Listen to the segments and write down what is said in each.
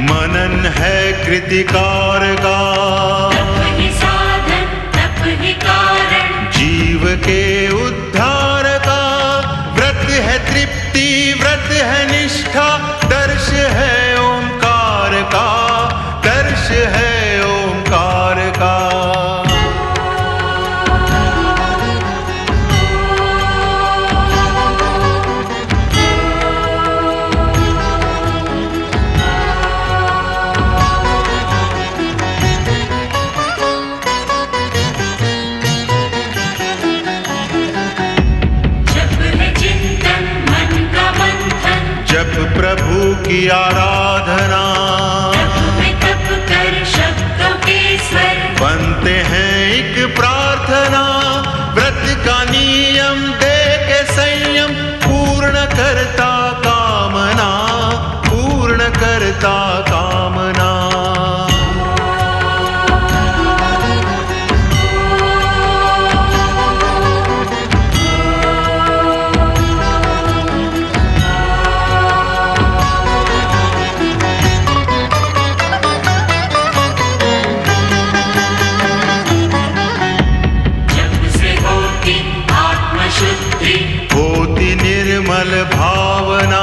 मनन है कृतिकार का, तप ही साधन तप ही कारण, जीव के उद्धार का। व्रत है तृप्ति व्रत है निष्ठा, दर्श है ओंकार का, दर्श है ओंकार का। जप प्रभु की आराधना, तप कर शब्दों के स्वर, बनते हैं एक प्रार्थना। व्रत का नियम दे के संयम, पूर्ण करता कामना, पूर्ण करता कामना। होती निर्मल भावना,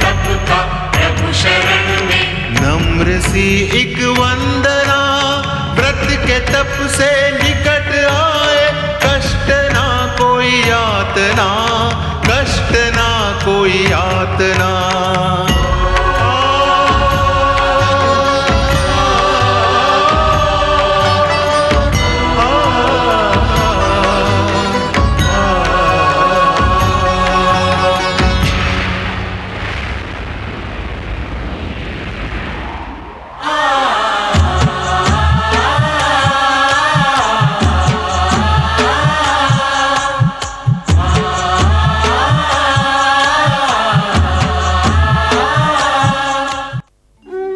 तप का प्रभु शरण में, नम्र सी एक वंदना। व्रत के तप से निकट आए, कष्ट ना कोई यातना, कष्ट ना कोई यातना।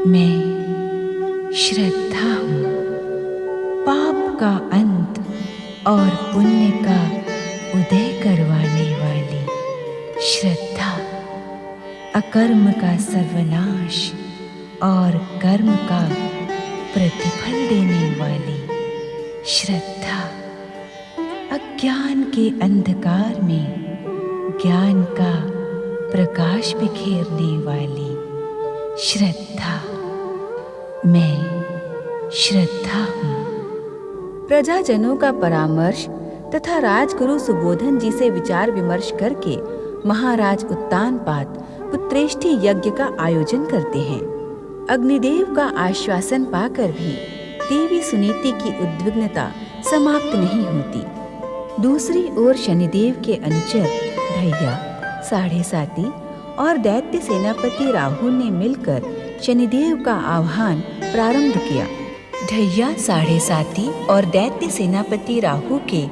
मैं श्रद्धा हूँ, पाप का अंत और पुण्य का उदय करवाने वाली श्रद्धा, अकर्म का सर्वनाश और कर्म का प्रतिफल देने वाली श्रद्धा, अज्ञान के अंधकार में ज्ञान का प्रकाश बिखेरने वाली श्रद्धा। मैं श्रद्धा हूँ। प्रजाजनों का परामर्श तथा राजगुरु सुबोधन जी से विचार विमर्श करके महाराज उत्तानपाद पुत्रेष्टि यज्ञ का आयोजन करते हैं। अग्निदेव का आश्वासन पाकर भी देवी सुनीति की उद्विग्नता समाप्त नहीं होती। दूसरी ओर शनिदेव के अनुचर ढैया, साढ़े साती और दैत्य सेनापति राहुल ने मिलकर शनिदेव का आह्वान प्रारंभ किया। ढैया, साढ़े साती और दैत्य सेनापति राहु के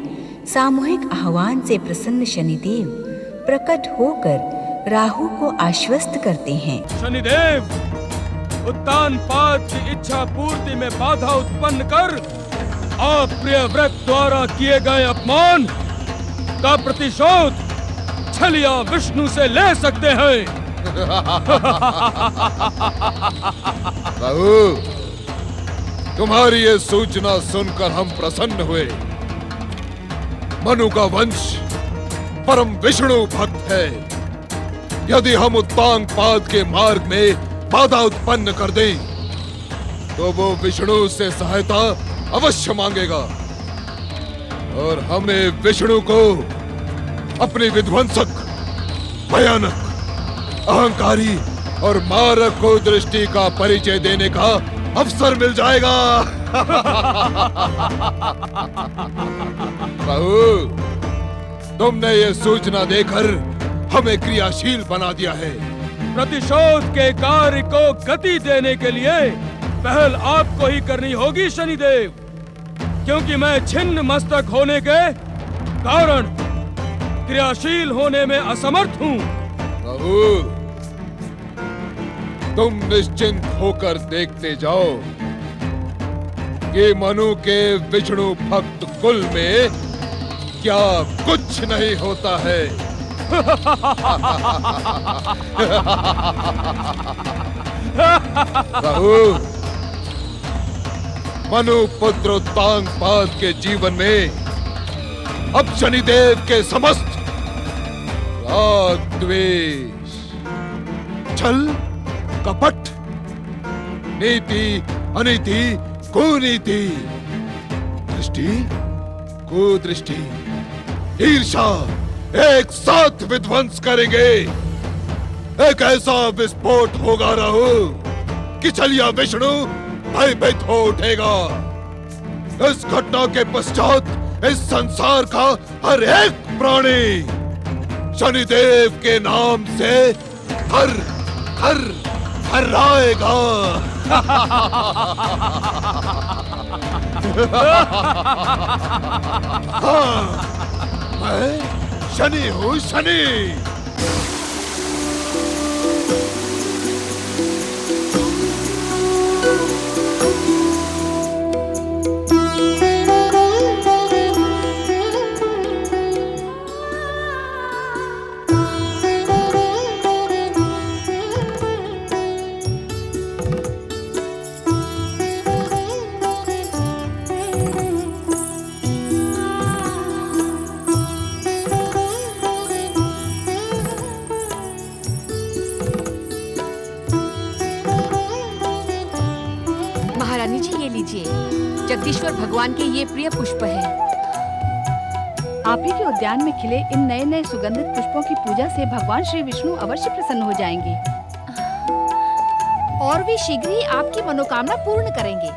सामूहिक आह्वान से प्रसन्न शनिदेव प्रकट होकर राहु को आश्वस्त करते हैं। शनिदेव, उत्तानपाद की इच्छा पूर्ति में बाधा उत्पन्न कर आप प्रिय व्रत द्वारा किए गए अपमान का प्रतिशोध छलिया विष्णु से ले सकते हैं। राहु, तुम्हारी ये सूचना सुनकर हम प्रसन्न हुए। मनु का वंश परम विष्णु भक्त है। यदि हम उत्तानपाद के मार्ग में बाधा उत्पन्न कर दें, तो वो विष्णु से सहायता अवश्य मांगेगा और हमने विष्णु को अपनी विध्वंसक, भयानक, अहंकारी और मारक को दृष्टि का परिचय देने का अवसर मिल जाएगा। राहु, तुमने ये सूचना देकर हमें क्रियाशील बना दिया है। प्रतिशोध के कार्य को गति देने के लिए पहल आपको ही करनी होगी शनिदेव, क्योंकि मैं छिन्न मस्तक होने के कारण क्रियाशील होने में असमर्थ हूँ। राहुल, तुम निश्चिंत होकर देखते जाओ कि मनु के विष्णु भक्त कुल में क्या कुछ नहीं होता है। राहुल, मनु पुत्र उत्तांगपाद के जीवन में अब शनिदेव के समस्त राग, द्वेष, छल, कपट, नीति, अनीति, कुनीति, दृष्टि, कुदृष्टि, ईर्षा एक साथ विध्वंस करेंगे। एक ऐसा विस्फोट होगा राहुल कि छलिया विष्णु भयभीत हो उठेगा। इस घटना के पश्चात इस संसार का हर एक प्राणी शनिदेव के नाम से थर थर थर्राएगा। हाँ, मैं शनि हूँ, शनि। महारानी जी, ये लीजिए, जगदीश्वर भगवान के ये प्रिय पुष्प है। आप ही के उद्यान में खिले इन नए नए सुगंधित पुष्पों की पूजा से भगवान श्री विष्णु अवश्य प्रसन्न हो जाएंगे और वे शीघ्र ही आपकी मनोकामना पूर्ण करेंगे।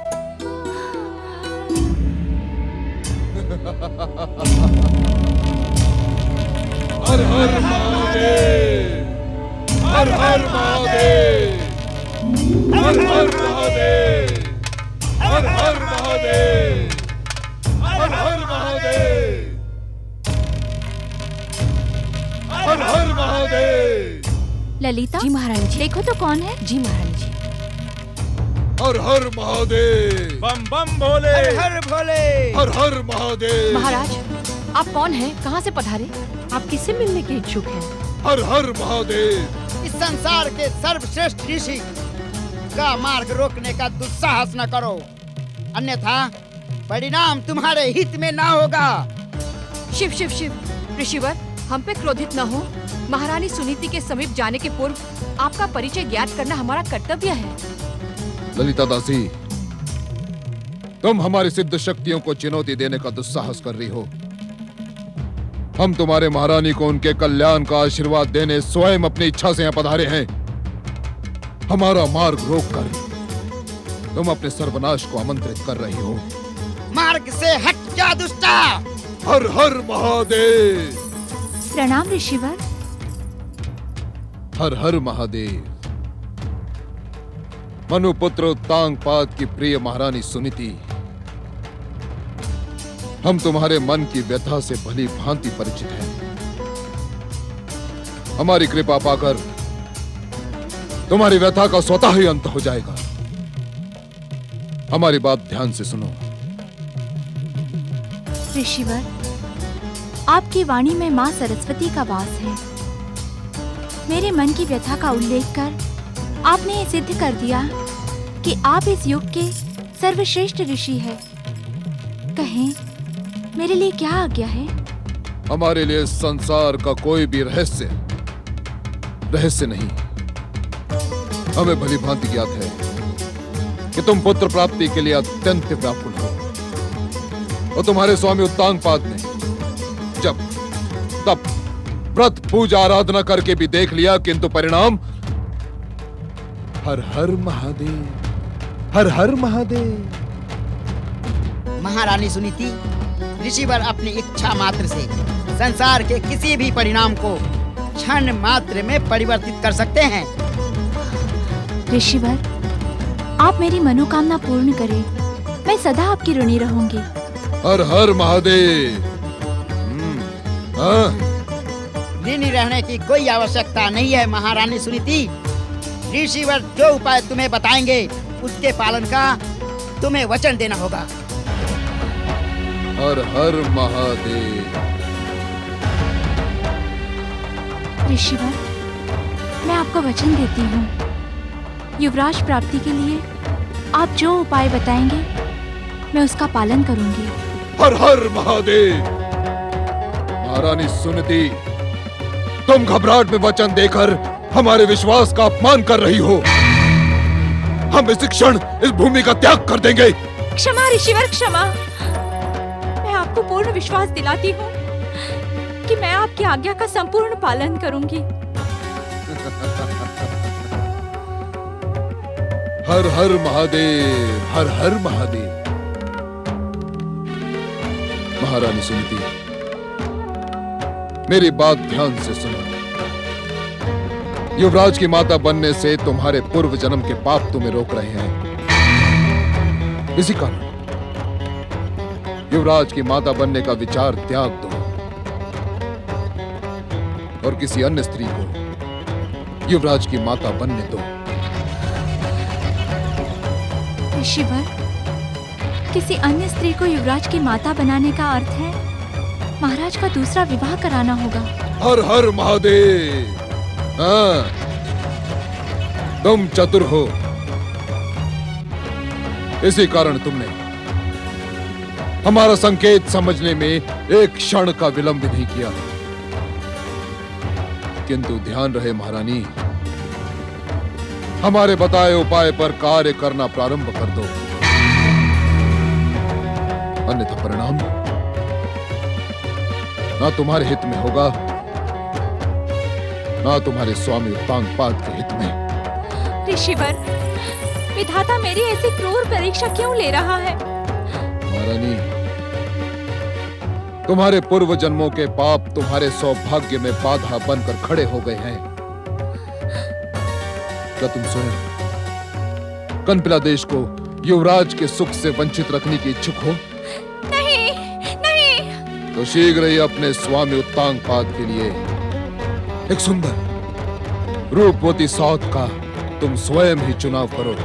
हर हर महादेव, हर हर महादेव, हर हर महादेव, हर हर महादेव, हर हर महादेव, हर हर महादेव। ललिता जी महारानी जी, देखो तो कौन है। जी महारानी जी। हर हर महादेव, बम बम भोले, हर हर भोले। हर हर महादेव। महाराज, आप कौन हैं? कहाँ से पधारे? आप किससे मिलने के इच्छुक हैं? हर हर महादेव। इस संसार के सर्वश्रेष्ठ ऋषि का मार्ग रोकने का दुस्साहस न करो, अन्यथा परिणाम तुम्हारे हित में ना होगा। शिव शिव शिव, ऋषिवर, हम पे क्रोधित न हो। महारानी सुनीति के समीप जाने के पूर्व आपका परिचय ज्ञात करना हमारा कर्तव्य है। ललिता दासी, तुम हमारी सिद्ध शक्तियों को चुनौती देने का दुस्साहस कर रही हो। हम तुम्हारे महारानी को उनके कल्याण का आशीर्वाद देने स्वयं अपनी इच्छा से यहाँ पधारे हैं। हमारा मार्ग रोककर तुम अपने सर्वनाश को आमंत्रित कर रही हो। मार्ग से हट जा दुष्टा। हर हर महादेव। प्रणाम ऋषिवर। हर हर महादेव। मनुपुत्र उत्तांगपाद की प्रिय महारानी सुनीति, हम तुम्हारे मन की व्यथा से भली भांति परिचित हैं। हमारी कृपा पाकर तुम्हारी व्यथा का स्वतः ही अंत हो जाएगा। हमारी बात ध्यान से सुनो। ऋषिवर, आपकी वाणी में माँ सरस्वती का वास है। मेरे मन की व्यथा का उल्लेख कर आपने ये सिद्ध कर दिया कि आप इस युग के सर्वश्रेष्ठ ऋषि हैं। कहें, मेरे लिए क्या आज्ञा है? हमारे लिए संसार का कोई भी रहस्य नहीं। हमें भली भांति ज्ञात है कि तुम पुत्र प्राप्ति के लिए अत्यंत व्याकुल हो और तुम्हारे स्वामी उत्तांगपाद ने जब तब व्रत पूजा आराधना करके भी देख लिया, किंतु परिणाम हर हर महादेव, हर हर महादेव। महारानी सुनीति, ऋषिवर अपनी इच्छा मात्र से संसार के किसी भी परिणाम को क्षण मात्र में परिवर्तित कर सकते हैं। ऋषिवर, आप मेरी मनोकामना पूर्ण करें। मैं सदा आपकी ऋणी रहूंगी। हर हर महादेव। हाँ, ऋणी रहने की कोई आवश्यकता नहीं है महारानी सुनीति। ऋषिवर जो उपाय तुम्हें बताएंगे उसके पालन का तुम्हें वचन देना होगा। हर हर महादेव। ऋषिवर, मैं आपको वचन देती हूँ, युवराज प्राप्ति के लिए आप जो उपाय बताएंगे मैं उसका पालन करूंगी। हर हर महादेव। महारानी सुनीति, तुम घबराहट में वचन देकर हमारे विश्वास का अपमान कर रही हो। हम इस क्षण इस भूमि का त्याग कर देंगे। क्षमा ऋषिवर, क्षमा। मैं आपको पूर्ण विश्वास दिलाती हूँ कि मैं आपकी आज्ञा का संपूर्ण पालन करूंगी। हर हर महादेव, हर हर महादेव। महारानी सुनीति, मेरी बात ध्यान से सुनो। युवराज की माता बनने से तुम्हारे पूर्व जन्म के पाप तुम्हें रोक रहे हैं। इसी कारण युवराज की माता बनने का विचार त्याग दो और किसी अन्य स्त्री को युवराज की माता बनने दो। ऋषिवर, किसी अन्य स्त्री को युवराज की माता बनाने का अर्थ है महाराज का दूसरा विवाह कराना होगा। हर हर महादेव। हाँ, तुम चतुर हो, इसी कारण तुमने हमारा संकेत समझने में एक क्षण का विलंब नहीं किया। किंतु ध्यान रहे महारानी, हमारे बताए उपाय पर कार्य करना प्रारंभ कर दो, अन्यथा परिणाम ना तुम्हारे हित में होगा, ना तुम्हारे स्वामी उत्तांगपाद के हित में। ऋषिवर, विधाता मेरी ऐसी क्रूर परीक्षा क्यों ले रहा है? महारानी, तुम्हारे पूर्व जन्मों के पाप तुम्हारे सौभाग्य में बाधा बनकर खड़े हो गए हैं। क्या तुम स्वयं कनपिला देश को युवराज के सुख से वंचित रखने की इच्छुक हो? नहीं, नहीं। तो शीघ्र ही अपने स्वामी उत्तांगपाद के लिए एक सुंदर रूपवती सौत का तुम स्वयं ही चुनाव करो।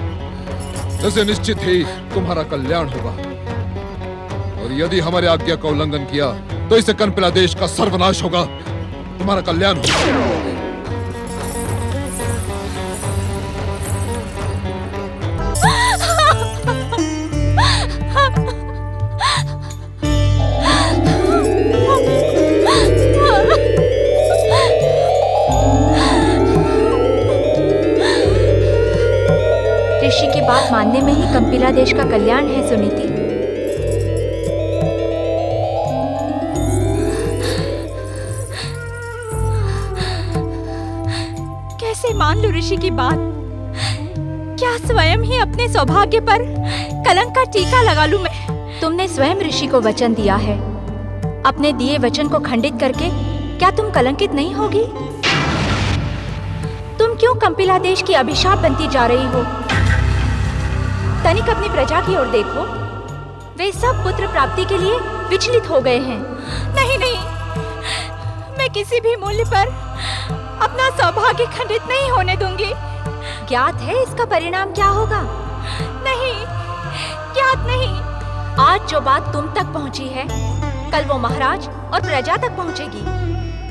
इससे निश्चित ही तुम्हारा कल्याण होगा, और यदि हमारी आज्ञा का उल्लंघन किया तो इससे कनपिला देश का सर्वनाश होगा, तुम्हारा कल्याण होगा। ऋषि की बात मानने में ही कनपिला देश का कल्याण है सुनीति। कैसे मान लूं ऋषि की बात? क्या स्वयं ही अपने सौभाग्य पर कलंक का टीका लगा लूं मैं? तुमने स्वयं ऋषि को वचन दिया है, अपने दिए वचन को खंडित करके क्या तुम कलंकित नहीं होगी? तुम क्यों कनपिला देश की अभिशाप बनती जा रही हो? तनिक अपनी प्रजा की ओर देखो, वे सब पुत्र प्राप्ति के लिए विचलित हो गए हैं। नहीं नहीं, मैं किसी भी मूल्य पर अपना सौभाग्य खंडित नहीं होने दूंगी। ज्ञात है इसका परिणाम क्या होगा? नहीं, ज्ञात नहीं। आज जो बात तुम तक पहुंची है, कल वो महाराज और प्रजा तक पहुंचेगी।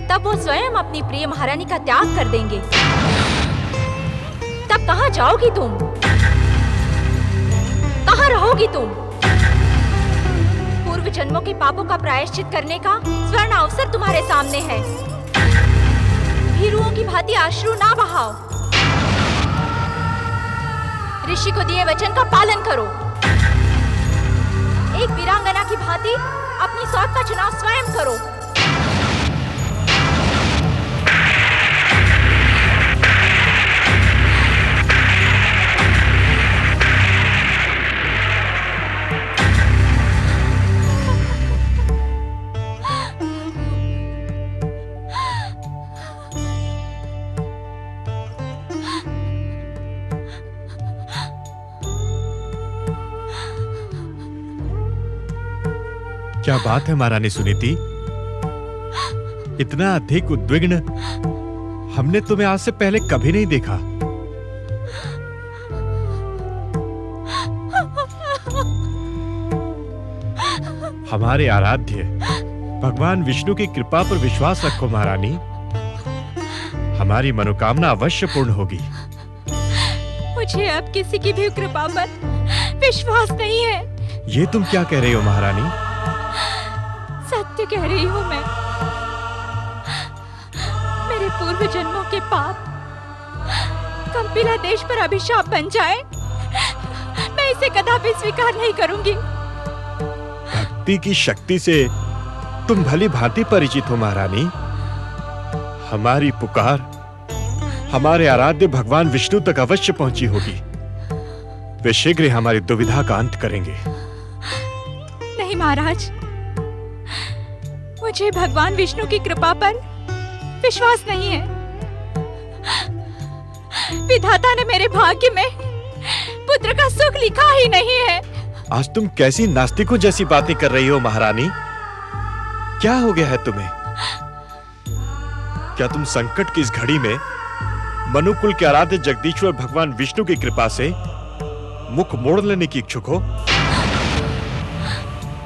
तब वो स्वयं अपनी प्रिय महारानी का त्याग कर देंगे। तब कहाँ जाओगी तुम? कहाँ रहोगी तुम? पूर्व जन्मों के पापों का प्रायश्चित करने का स्वर्ण अवसर तुम्हारे सामने है। भीरुओं की भांति अश्रु ना बहाओ। ऋषि को दिए वचन का पालन करो। एक वीरांगना की भांति अपनी सौत का चुनाव स्वयं करो। क्या बात है महारानी सुनीति? इतना अधिक उद्विग्न हमने तुम्हें आज से पहले कभी नहीं देखा। हमारे आराध्य भगवान विष्णु की कृपा पर विश्वास रखो महारानी, हमारी मनोकामना अवश्य पूर्ण होगी। मुझे अब किसी की भी कृपा पर विश्वास नहीं है। ये तुम क्या कह रही हो महारानी? सत्य कह रही हूँ मैं। मेरे पूर्व जन्मों के पाप कंपिला देश पर अभिशाप बन जाए, मैं इसे कदापि स्वीकार नहीं करूंगी। भक्ति की शक्ति से तुम भली भांति परिचित हो महारानी। हमारी पुकार हमारे आराध्य भगवान विष्णु तक अवश्य पहुंची होगी। वे शीघ्र ही हमारी दुविधा का अंत करेंगे। नहीं महाराज, मुझे भगवान विष्णु की कृपा पर विश्वास नहीं है। विधाता ने मेरे भाग्य में पुत्र का सुख लिखा ही नहीं है। आज तुम कैसी नास्तिकों जैसी बातें कर रही हो महारानी? क्या हो गया है तुम्हें? क्या तुम संकट की इस घड़ी में मनुकुल के आराध्य जगदीश्वर भगवान विष्णु की कृपा से मुख मोड़ लेने की इच्छुक हो?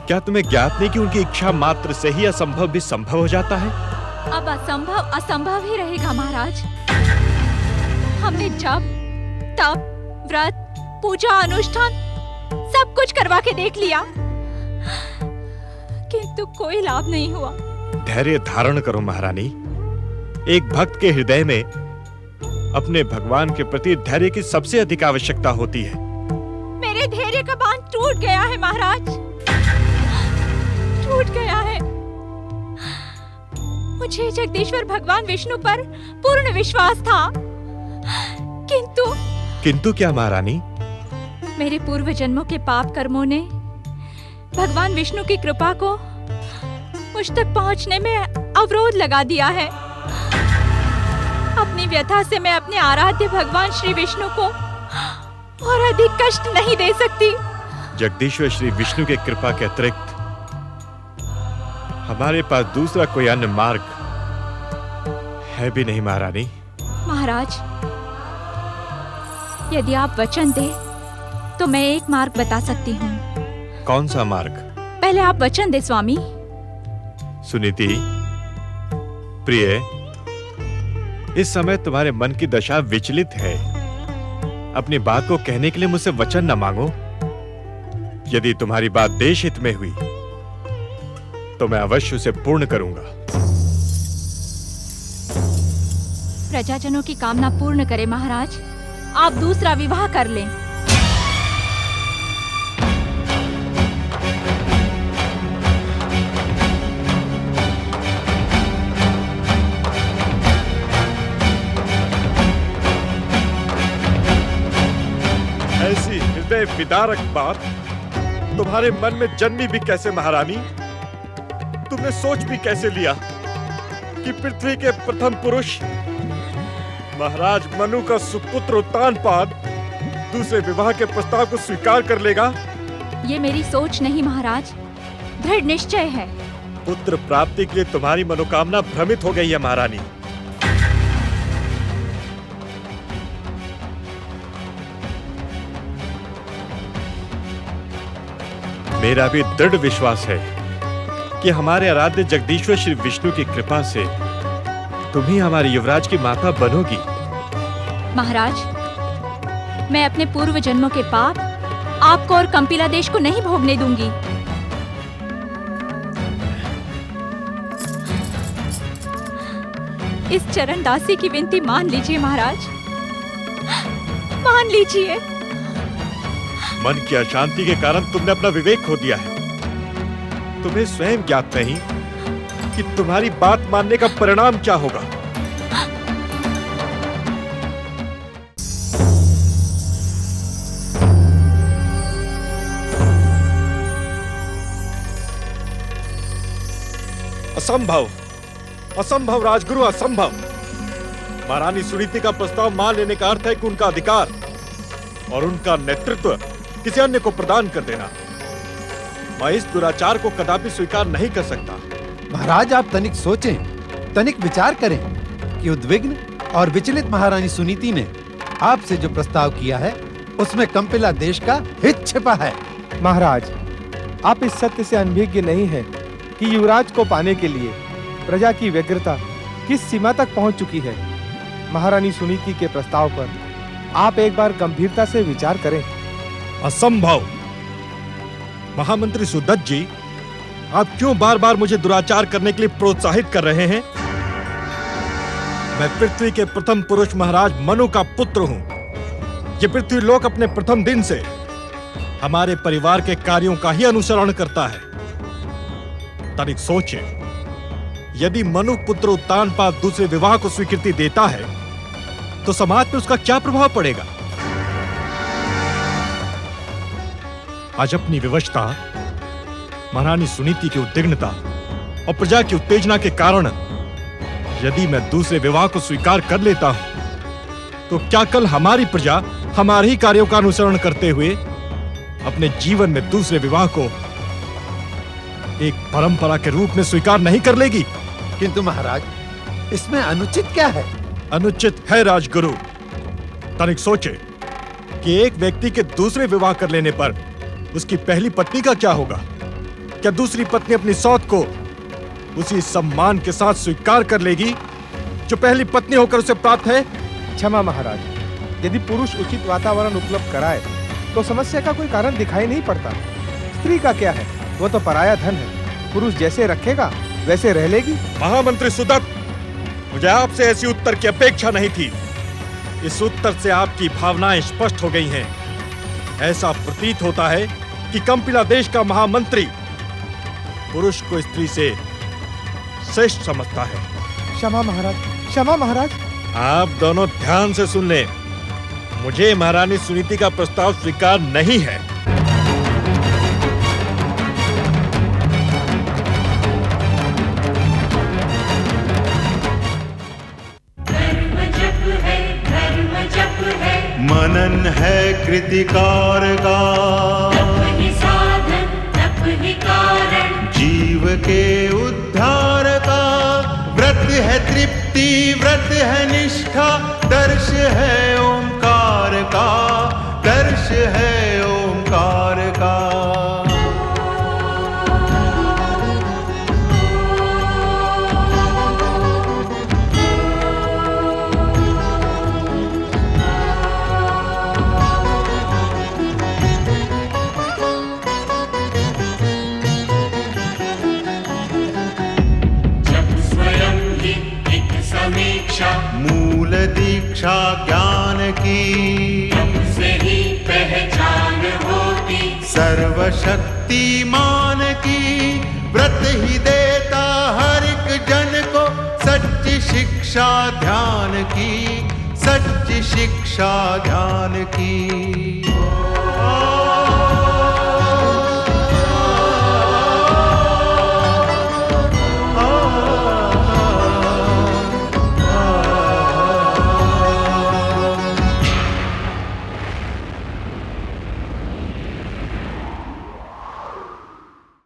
क्या तुम्हें ज्ञात नहीं कि उनकी इच्छा मात्र से ही असंभव भी संभव हो जाता है? अब असंभव असंभव ही रहेगा महाराज। हमने जप, तप, व्रत, पूजा, अनुष्ठान सब कुछ करवा के देख लिया, किंतु कोई लाभ नहीं हुआ। धैर्य धारण करो महारानी। एक भक्त के हृदय में अपने भगवान के प्रति धैर्य की सबसे अधिक आवश्यकता होती है। मेरे धैर्य का बांध टूट गया है महाराज, टूट गया है। मुझे जगदीश्वर भगवान विष्णु पर पूर्ण विश्वास था, किंतु क्या महारानी? मेरे पूर्व जन्मों के पाप कर्मों ने भगवान विष्णु की कृपा को मुझ तक पहुंचने में अवरोध लगा दिया है। अपनी व्यथा से मैं अपने आराध्य भगवान श्री विष्णु को और अधिक कष्ट नहीं दे सकती। जगदीश्वर श्री विष्णु के कृपा के अतिरिक्त हमारे पास दूसरा कोई अन्य मार्ग है भी नहीं महारानी। महाराज, यदि आप वचन दे तो मैं एक मार्ग बता सकती हूँ। कौन सा मार्ग? पहले आप वचन दे स्वामी। सुनीति प्रिय, इस समय तुम्हारे मन की दशा विचलित है। अपनी बात को कहने के लिए मुझसे वचन न मांगो। यदि तुम्हारी बात देश हित में हुई तो मैं अवश्य उसे पूर्ण करूंगा। प्रजाजनों की कामना पूर्ण करे महाराज, आप दूसरा विवाह कर लें। ऐसी हृदय विदारक बात तुम्हारे मन में जन्मी भी कैसे महारानी? तुमने सोच भी कैसे लिया कि पृथ्वी के प्रथम पुरुष महाराज मनु का सुपुत्र उत्तानपाद दूसरे विवाह के प्रस्ताव को स्वीकार कर लेगा? ये मेरी सोच नहीं महाराज, दृढ़ निश्चय है। पुत्र प्राप्ति के लिए तुम्हारी मनोकामना भ्रमित हो गई है महारानी। मेरा भी दृढ़ विश्वास है कि हमारे आराध्य जगदीश्वर श्री विष्णु की कृपा से तुम ही हमारे युवराज की माता बनोगी। महाराज, मैं अपने पूर्व जन्मों के पाप आपको और कंपिला देश को नहीं भोगने दूंगी। इस चरण दासी की विनती मान लीजिए महाराज, मान लीजिए। मन की अशांति के कारण तुमने अपना विवेक खो दिया है। तुम्हें स्वयं ज्ञात नहीं कि तुम्हारी बात मानने का परिणाम क्या होगा। असंभव, असंभव राजगुरु, असंभव। महारानी सुनीति का प्रस्ताव मान लेने का अर्थ है कि उनका अधिकार और उनका नेतृत्व किसी अन्य को प्रदान कर देना। मैं इस दुराचार को कदापि स्वीकार नहीं कर सकता। महाराज, आप तनिक सोचें, तनिक विचार करें कि उद्विग्न और विचलित महारानी सुनीति ने आपसे जो प्रस्ताव किया है उसमें कंपिला देश का हित छिपा है। महाराज, आप इस सत्य से अनभिज्ञ नहीं है कि युवराज को पाने के लिए प्रजा की व्यग्रता किस सीमा तक पहुंच चुकी है। महारानी सुनीति के प्रस्ताव पर आप एक बार गंभीरता से विचार करें। असंभव। महामंत्री सुदत्त जी, आप क्यों बार बार मुझे दुराचार करने के लिए प्रोत्साहित कर रहे हैं? मैं पृथ्वी के प्रथम पुरुष महाराज मनु का पुत्र हूं। ये पृथ्वी लोक अपने प्रथम दिन से हमारे परिवार के कार्यों का ही अनुसरण करता है। तनिक सोचे, यदि मनु पुत्र उत्तानपाद दूसरे विवाह को स्वीकृति देता है तो समाज पर उसका क्या प्रभाव पड़ेगा? आज अपनी विवशता, महारानी सुनीति की उद्विग्नता और प्रजा की उत्तेजना के कारण यदि मैं दूसरे विवाह को स्वीकार कर लेता हूं तो क्या कल हमारी प्रजा हमारे ही कार्यों का अनुसरण करते हुए अपने जीवन में दूसरे विवाह को एक परंपरा के रूप में स्वीकार नहीं कर लेगी? किंतु महाराज, इसमें अनुचित क्या है? अनुचित है राजगुरु। तनिक सोचे कि एक व्यक्ति के दूसरे विवाह कर लेने पर उसकी पहली पत्नी का क्या होगा? क्या दूसरी पत्नी अपनी सौत को उसी सम्मान के साथ स्वीकार कर लेगी जो पहली पत्नी होकर उसे प्राप्त है? क्षमा महाराज, यदि पुरुष उचित वातावरण उपलब्ध कराए तो समस्या का कोई कारण दिखाई नहीं पड़ता। स्त्री का क्या है, वो तो पराया धन है। पुरुष जैसे रखेगा वैसे रह लेगी। महामंत्री सुदत्त, मुझे आपसे ऐसी उत्तर की अपेक्षा नहीं थी। इस उत्तर से आपकी भावनाएं स्पष्ट हो गई हैं। ऐसा प्रतीत होता है कि कंपिला देश का महामंत्री पुरुष को स्त्री से श्रेष्ठ समझता है। क्षमा महाराज, क्षमा महाराज। आप दोनों ध्यान से सुन लें। मुझे महारानी सुनीति का प्रस्ताव स्वीकार नहीं है। मनन है कृतिकार का, तप ही साधन तप ही कारण, जीव के उद्धार का। व्रत है तृप्ति, व्रत है निष्ठा, दर्श है ओंकार का, दर्श है ओंकार का। मूल दीक्षा ज्ञान की, से ही पहचान होती, सर्वशक्तिमान की। व्रत ही देता हर एक जन को सच्ची शिक्षा ध्यान की, सच्ची शिक्षा ध्यान की।